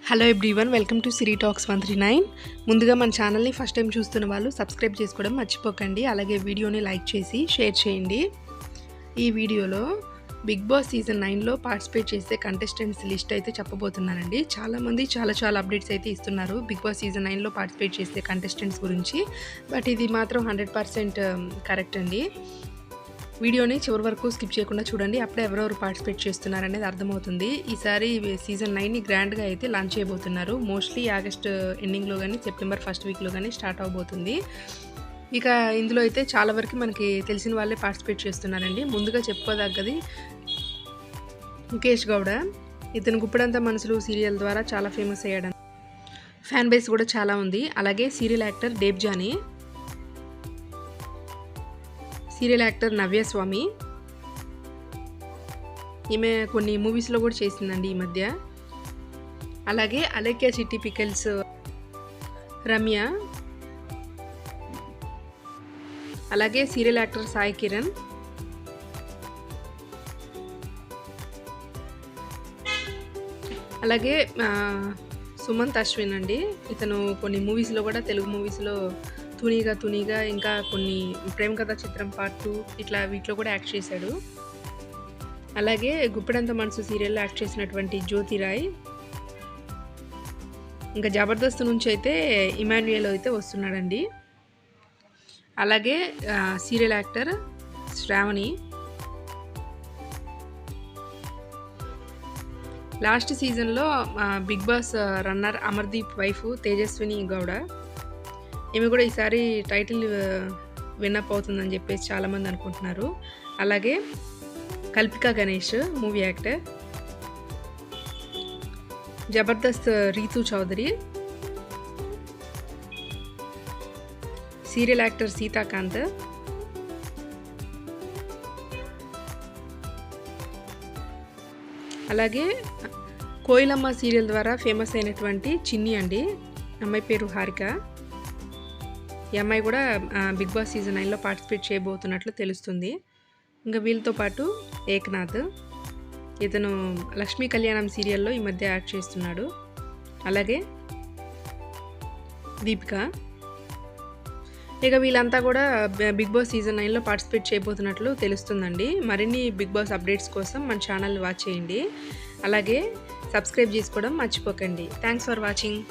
Hello everyone, welcome to Siri talks 139. ముందుగా మన ఛానల్ని ఫస్ట్ టైం చూస్తున్న వాళ్ళు సబ్స్క్రైబ్ చేసుకోవడం మర్చిపోకండి. అలాగే వీడియోని లైక్ చేసి షేర్ చేయండి. ఈ వీడియోలో బిగ్ బాస్ సీజన్ 9లో పార్టిసిపేట్ చేసే కంటెస్టెంట్స్ లిస్ట్ అయితే చెప్పబోతున్నానండి. చాలామంది చాలా అప్డేట్స్ అయితే ఇస్తున్నారు బిగ్ బాస్ సీజన్ 9లో పార్టిసిపేట్ చేసే కంటెస్టెంట్స్ గురించి. బట్ ఇది మాత్రం 100% కరెక్ట్ అండి. వీడియోని చివరి వరకు స్కిప్ చేయకుండా చూడండి. అప్పుడే ఎవరెవరు పార్టిసిపేట్ చేస్తున్నారనేది అర్థమవుతుంది. ఈసారి సీజన్ 9ని గ్రాండ్గా అయితే లాంచ్ చేయబోతున్నారు. మోస్ట్లీ ఆగస్ట్ ఎండింగ్లో కానీ సెప్టెంబర్ ఫస్ట్ వీక్లో కానీ స్టార్ట్ అవబోతుంది. ఇక ఇందులో అయితే చాలా వరకు మనకి తెలిసిన వాళ్ళే పార్టిసిపేట్ చేస్తున్నారండి. ముందుగా చెప్పుకోదగ్గది ముఖేష్ గౌడ. ఇతను గుప్పడంత మనసులు సీరియల్ ద్వారా చాలా ఫేమస్ అయ్యాడు. ఫ్యాన్ బేస్ కూడా చాలా ఉంది. అలాగే serial actor Debjani, serial actor Navya Swamy. ఈమె కొన్ని మూవీస్లో కూడా చేసిందండి ఈ మధ్య. అలాగే అలేఖ్య చిట్టి పికల్స్ రమ్య, అలాగే సీరియల్ యాక్టర్ సాయి కిరణ్, అలాగే సుమంత్ అశ్విన్ అండి. ఇతను కొన్ని మూవీస్లో కూడా, తెలుగు మూవీస్లో తునిగా ఇంకా కొన్ని ప్రేమ కథా చిత్రం పార్ట్ 2 ఇట్లా వీటిలో కూడా యాక్ట్ చేశాడు. అలాగే గుప్పెడంత మనసు సీరియల్లో యాక్ట్ చేసినటువంటి జ్యోతిరాయ్. ఇంకా జబర్దస్త్ నుంచి అయితే ఇమాన్యుయల్ అయితే వస్తున్నాడండి. అలాగే సీరియల్ యాక్టర్ శ్రావణి. లాస్ట్ సీజన్లో Bigg Boss runner Amardeep wife Tejaswini Gowda. ఈమె కూడా ఈసారి టైటిల్ విన్నప్ అవుతుందని చెప్పేసి చాలామంది అనుకుంటున్నారు. అలాగే Kalpika Ganesh movie actor. Jabardasth Rithu Chowdary, serial actor Seethakanth, అలాగే కోయిలమ్మ సీరియల్ ద్వారా ఫేమస్ అయినటువంటి చిన్ని అండి. అమ్మాయి పేరు హారిక. ఈ అమ్మాయి కూడా బిగ్ బాస్ సీజన్ 9లో పార్టిసిపేట్ చేయబోతున్నట్లు తెలుస్తుంది. ఇంకా వీళ్ళతో పాటు ఏక్నాథ్, ఇతను లక్ష్మీ కళ్యాణం సీరియల్లో ఈ మధ్య యాక్ట్ చేస్తున్నాడు. అలాగే దీపిక. ఇక వీళ్ళంతా కూడా బిగ్ బాస్ సీజన్ 9లో పార్టిసిపేట్ చేయబోతున్నట్లు తెలుస్తుందండి. మరిన్ని బిగ్ బాస్ అప్డేట్స్ కోసం మన ఛానల్ వాచ్ చేయండి. అలాగే సబ్స్క్రైబ్ చేసుకోవడం మర్చిపోకండి. Thanks for watching.